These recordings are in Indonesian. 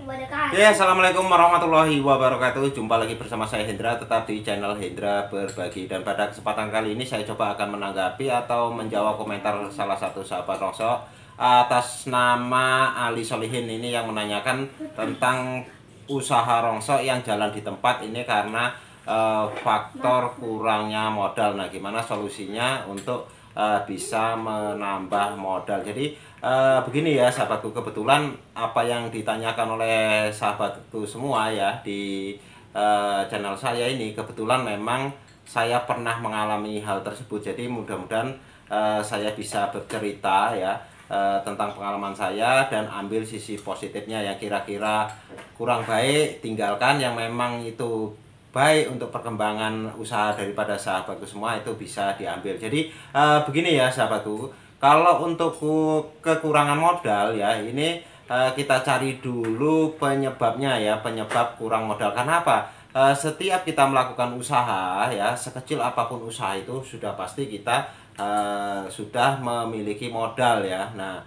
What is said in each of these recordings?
Oke, assalamualaikum warahmatullahi wabarakatuh. Jumpa lagi bersama saya Hendra, tetap di channel Hendra Berbagi. Dan pada kesempatan kali ini saya coba akan menanggapi atau menjawab komentar salah satu sahabat Rongso atas nama Ali Solihin ini yang menanyakan tentang usaha Rongso yang jalan di tempat ini karena faktor kurangnya modal. Nah, gimana solusinya untuk bisa menambah modal? Jadi begini ya sahabatku, kebetulan apa yang ditanyakan oleh sahabatku semua ya di channel saya ini, kebetulan memang saya pernah mengalami hal tersebut. Jadi mudah-mudahan saya bisa bercerita ya tentang pengalaman saya dan ambil sisi positifnya. Yang kira-kira kurang baik tinggalkan, yang memang itu baik untuk perkembangan usaha daripada sahabatku semua itu bisa diambil. Jadi begini ya sahabatku, kalau untuk kekurangan modal ya ini kita cari dulu penyebabnya ya, penyebab kurang modal. Karena apa? Setiap kita melakukan usaha ya, sekecil apapun usaha itu sudah pasti kita sudah memiliki modal ya. Nah,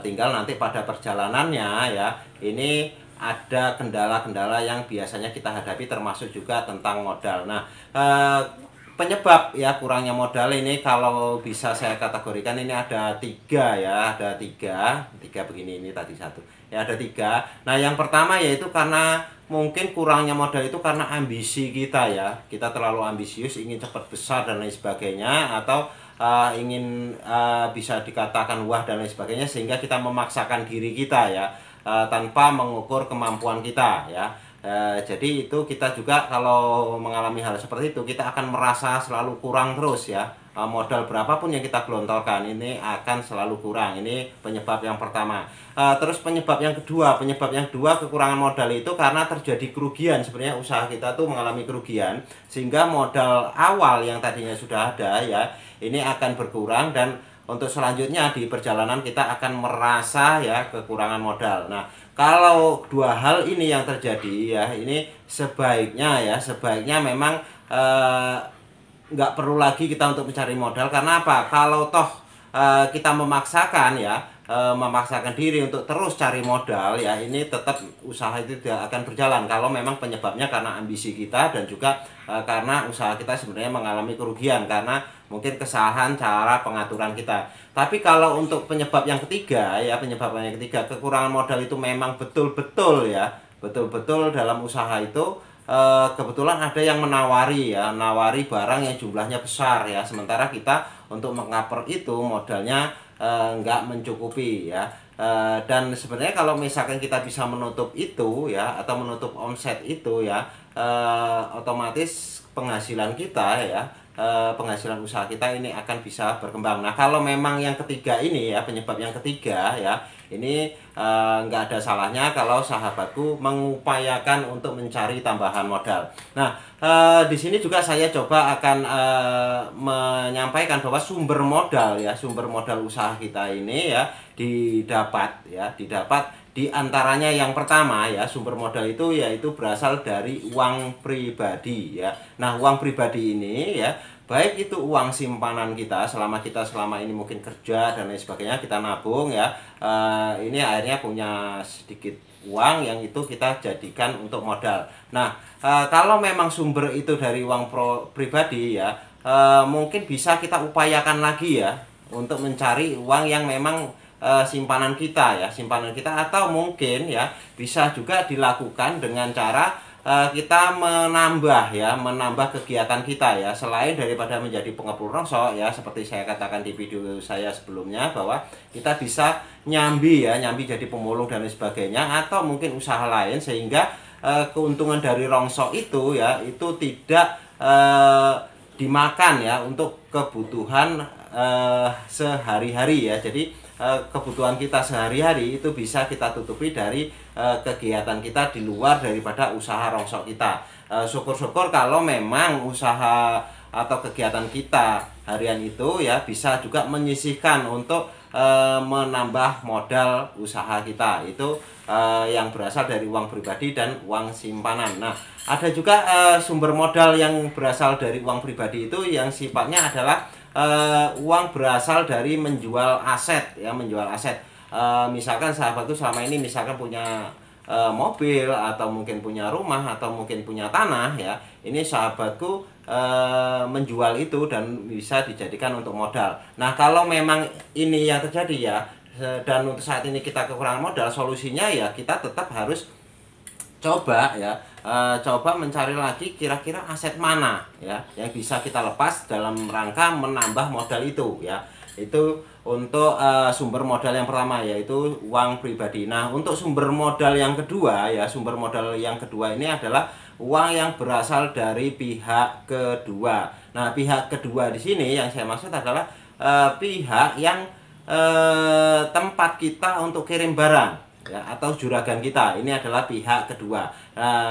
tinggal nanti pada perjalanannya ya, ini ada kendala-kendala yang biasanya kita hadapi, termasuk juga tentang modal. Nah, penyebab ya kurangnya modal ini kalau bisa saya kategorikan ini ada tiga ya, ada tiga begini, ini tadi satu ya, ada tiga. Nah, yang pertama yaitu karena mungkin kurangnya modal itu karena ambisi kita ya, kita terlalu ambisius, ingin cepat besar dan lain sebagainya, atau ingin bisa dikatakan wah dan lain sebagainya, sehingga kita memaksakan diri kita ya tanpa mengukur kemampuan kita ya. Jadi itu kita juga kalau mengalami hal seperti itu, kita akan merasa selalu kurang terus ya. Modal berapapun yang kita gelontorkan ini akan selalu kurang. Ini penyebab yang pertama. Terus penyebab yang kedua kekurangan modal itu karena terjadi kerugian. Sebenarnya usaha kita tuh mengalami kerugian, sehingga modal awal yang tadinya sudah ada ya ini akan berkurang, dan untuk selanjutnya di perjalanan kita akan merasa ya kekurangan modal. Nah, kalau dua hal ini yang terjadi ya, ini sebaiknya memang nggak perlu lagi kita untuk mencari modal. Karena apa? Kalau toh kita memaksakan ya, memaksakan diri untuk terus cari modal ya, ini tetap usaha itu tidak akan berjalan kalau memang penyebabnya karena ambisi kita, dan juga karena usaha kita sebenarnya mengalami kerugian karena mungkin kesalahan cara pengaturan kita. Tapi kalau untuk penyebab yang ketiga ya, kekurangan modal itu memang betul-betul dalam usaha itu kebetulan ada yang menawari barang yang jumlahnya besar ya, sementara kita untuk mengcover itu modalnya nggak mencukupi ya. Dan sebenarnya kalau misalkan kita bisa menutup itu ya, atau menutup omset itu ya, otomatis penghasilan kita ya, penghasilan usaha kita ini akan bisa berkembang. Nah, kalau memang yang ketiga ini ya, penyebab yang ketiga ya, ini nggak ada salahnya kalau sahabatku mengupayakan untuk mencari tambahan modal. Nah, di sini juga saya coba akan menyampaikan bahwa sumber modal usaha kita ini ya didapat di antaranya. Yang pertama ya, sumber modal itu yaitu berasal dari uang pribadi ya. Nah, uang pribadi ini ya, baik itu uang simpanan kita selama ini mungkin kerja dan lain sebagainya, kita nabung ya, ini akhirnya punya sedikit uang yang itu kita jadikan untuk modal. Nah, kalau memang sumber itu dari uang pribadi ya, mungkin bisa kita upayakan lagi ya untuk mencari uang yang memang simpanan kita, atau mungkin ya bisa juga dilakukan dengan cara kita menambah kegiatan kita ya, selain daripada menjadi pengepul rongso ya, seperti saya katakan di video saya sebelumnya bahwa kita bisa nyambi jadi pemulung dan lain sebagainya, atau mungkin usaha lain, sehingga keuntungan dari rongso itu ya itu tidak dimakan ya untuk kebutuhan sehari-hari ya. Jadi kebutuhan kita sehari-hari itu bisa kita tutupi dari kegiatan kita di luar daripada usaha rongso kita. Syukur-syukur kalau memang usaha atau kegiatan kita harian itu ya bisa juga menyisihkan untuk menambah modal usaha kita itu, yang berasal dari uang pribadi dan uang simpanan. Nah, ada juga sumber modal yang berasal dari uang pribadi itu yang sifatnya adalah uang berasal dari menjual aset ya, misalkan sahabatku selama ini misalkan punya mobil atau mungkin punya rumah atau mungkin punya tanah ya, ini sahabatku menjual itu dan bisa dijadikan untuk modal. Nah, kalau memang ini yang terjadi ya, dan untuk saat ini kita kekurangan modal, solusinya ya kita tetap harus coba ya, coba mencari lagi kira-kira aset mana ya yang bisa kita lepas dalam rangka menambah modal itu ya. Itu untuk sumber modal yang pertama, yaitu uang pribadi. Nah, untuk sumber modal yang kedua ya, sumber modal yang kedua ini adalah uang yang berasal dari pihak kedua. Nah, pihak kedua di sini yang saya maksud adalah pihak yang tempat kita untuk kirim barang ya, atau juragan kita. Ini adalah pihak kedua.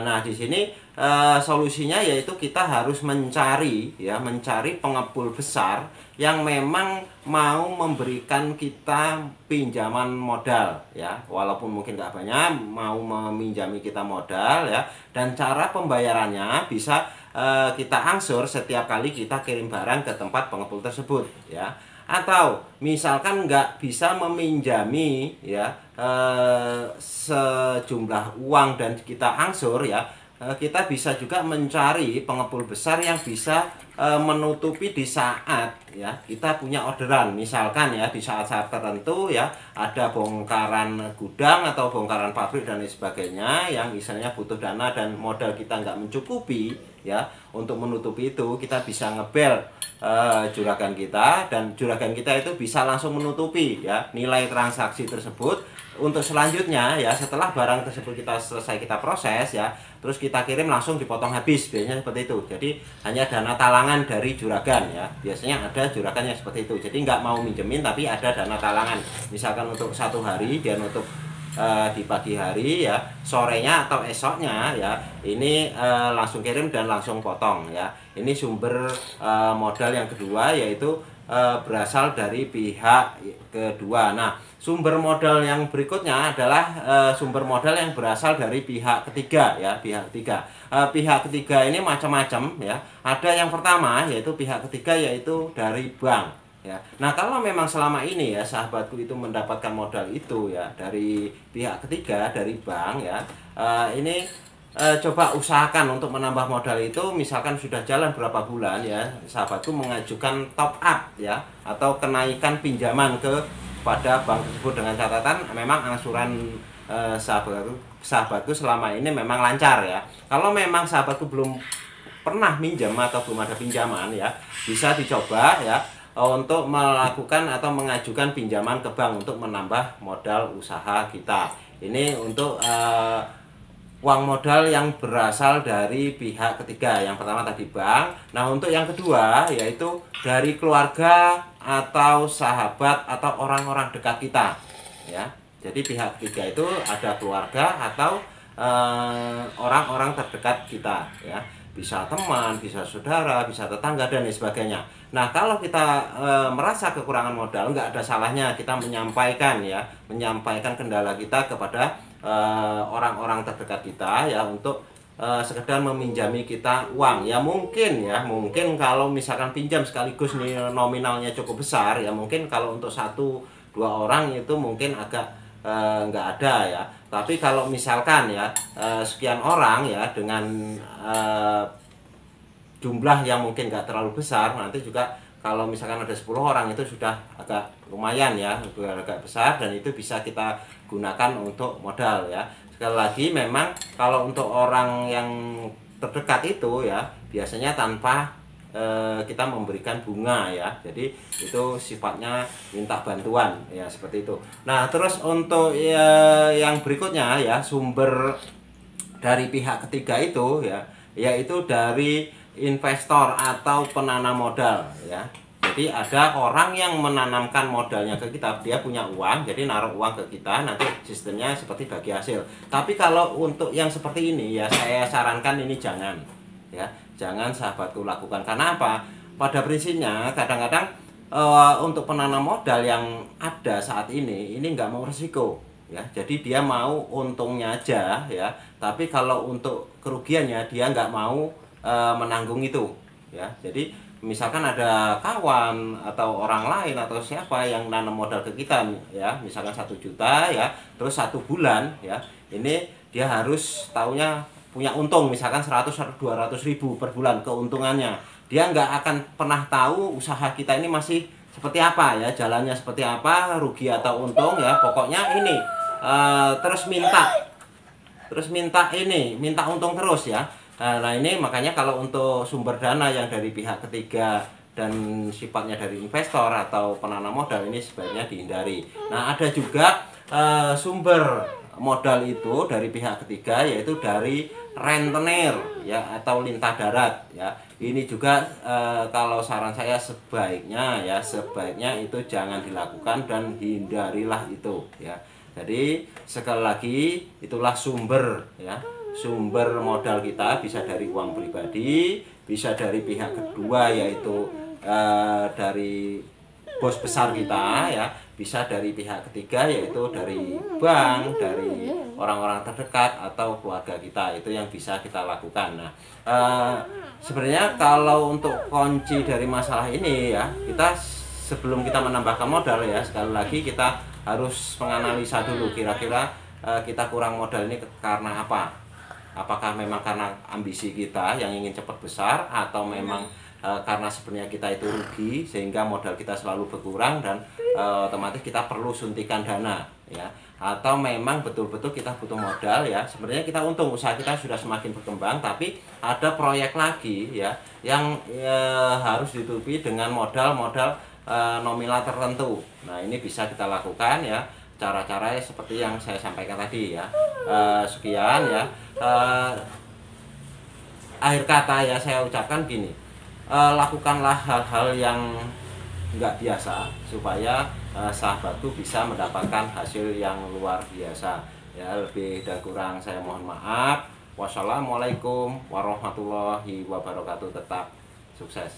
Nah, di sini solusinya yaitu kita harus mencari ya, mencari pengepul besar yang memang mau memberikan kita pinjaman modal ya, walaupun mungkin nggak banyak, mau meminjami kita modal ya, dan cara pembayarannya bisa kita angsur setiap kali kita kirim barang ke tempat pengepul tersebut ya. Atau misalkan nggak bisa meminjami ya sejumlah uang dan kita angsur ya, kita bisa juga mencari pengepul besar yang bisa menutupi di saat ya kita punya orderan. Misalkan ya di saat-saat tertentu ya ada bongkaran gudang atau bongkaran pabrik dan lain sebagainya yang misalnya butuh dana dan modal kita nggak mencukupi ya untuk menutupi itu, kita bisa ngebel juragan kita, dan juragan kita itu bisa langsung menutupi ya nilai transaksi tersebut. Untuk selanjutnya ya, setelah barang tersebut kita selesai kita proses ya, terus kita kirim langsung dipotong habis, biasanya seperti itu. Jadi hanya dana talangan dari juragan ya, biasanya ada juragan yang seperti itu. Jadi nggak mau minjemin tapi ada dana talangan, misalkan untuk 1 hari dia nutup di pagi hari ya, sorenya atau esoknya ya ini langsung kirim dan langsung potong ya. Ini sumber modal yang kedua, yaitu berasal dari pihak kedua. Nah, sumber modal yang berikutnya adalah sumber modal yang berasal dari pihak ketiga ya, pihak ketiga. Pihak ketiga ini macam-macam ya. Ada yang pertama yaitu pihak ketiga, yaitu dari bank ya. Nah, kalau memang selama ini ya sahabatku itu mendapatkan modal itu ya dari pihak ketiga, dari bank ya, ini coba usahakan untuk menambah modal itu. Misalkan sudah jalan berapa bulan ya, sahabatku mengajukan top up ya, atau kenaikan pinjaman pada bank tersebut dengan catatan memang angsuran sahabatku selama ini memang lancar ya. Kalau memang sahabatku belum pernah minjam atau belum ada pinjaman ya, bisa dicoba ya untuk melakukan atau mengajukan pinjaman ke bank untuk menambah modal usaha kita. Ini untuk uang modal yang berasal dari pihak ketiga. Yang pertama tadi bank. Nah, untuk yang kedua yaitu dari keluarga atau sahabat atau orang-orang dekat kita ya. Jadi pihak ketiga itu ada keluarga atau orang-orang terdekat kita ya, bisa teman, bisa saudara, bisa tetangga dan lain sebagainya. Nah, kalau kita merasa kekurangan modal, nggak ada salahnya kita menyampaikan ya, menyampaikan kendala kita kepada orang-orang terdekat kita ya, untuk sekedar meminjami kita uang ya. Mungkin kalau misalkan pinjam sekaligus nih nominalnya cukup besar ya, mungkin kalau untuk 1-2 orang itu mungkin agak nggak ada ya. Tapi kalau misalkan ya sekian orang ya dengan jumlah yang mungkin nggak terlalu besar, nanti juga kalau misalkan ada 10 orang itu sudah agak lumayan ya, agak besar, dan itu bisa kita gunakan untuk modal ya. Sekali lagi, memang kalau untuk orang yang terdekat itu ya biasanya tanpa kita memberikan bunga ya, jadi itu sifatnya minta bantuan ya, seperti itu. Nah, terus untuk yang berikutnya ya, sumber dari pihak ketiga itu ya, yaitu dari investor atau penanam modal ya. Jadi ada orang yang menanamkan modalnya ke kita, dia punya uang, jadi naruh uang ke kita, nanti sistemnya seperti bagi hasil. Tapi kalau untuk yang seperti ini ya, saya sarankan ini jangan ya, jangan sahabatku lakukan. Karena apa? Pada prinsipnya kadang-kadang untuk penanam modal yang ada saat ini nggak mau resiko ya, jadi dia mau untungnya aja ya, tapi kalau untuk kerugiannya dia nggak mau menanggung itu ya. Jadi misalkan ada kawan atau orang lain atau siapa yang nanam modal ke kita ya, misalkan 1 juta ya, terus 1 bulan ya, ini dia harus taunya punya untung misalkan 100 atau 200 ribu per bulan keuntungannya. Dia nggak akan pernah tahu usaha kita ini masih seperti apa ya, jalannya seperti apa, rugi atau untung ya. Pokoknya ini terus minta ini, minta untung terus ya. Nah ini makanya kalau untuk sumber dana yang dari pihak ketiga dan sifatnya dari investor atau penanam modal ini sebaiknya dihindari. Nah ada juga sumber modal itu dari pihak ketiga, yaitu dari rentenir ya atau lintah darat ya. Ini juga kalau saran saya sebaiknya itu jangan dilakukan dan hindarilah itu ya. Jadi sekali lagi itulah sumber ya, sumber modal kita bisa dari uang pribadi, bisa dari pihak kedua yaitu dari bos besar kita ya, bisa dari pihak ketiga yaitu dari bank, dari orang-orang terdekat atau keluarga kita. Itu yang bisa kita lakukan. Nah sebenarnya kalau untuk kunci dari masalah ini ya, kita sebelum kita menambahkan modal ya, sekali lagi kita harus menganalisa dulu kira-kira kita kurang modal ini karena apa. Apakah memang karena ambisi kita yang ingin cepat besar, atau memang karena sebenarnya kita itu rugi sehingga modal kita selalu berkurang dan otomatis kita perlu suntikan dana ya, atau memang betul-betul kita butuh modal ya, sebenarnya kita untung, usaha kita sudah semakin berkembang, tapi ada proyek lagi ya yang harus ditutupi dengan modal-modal nominal tertentu. Nah ini bisa kita lakukan ya, cara-cara seperti yang saya sampaikan tadi ya. Sekian ya, akhir kata ya saya ucapkan gini, lakukanlah hal-hal yang nggak biasa supaya sahabatku bisa mendapatkan hasil yang luar biasa ya. Lebih dan kurang saya mohon maaf. Wassalamualaikum warahmatullahi wabarakatuh. Tetap sukses.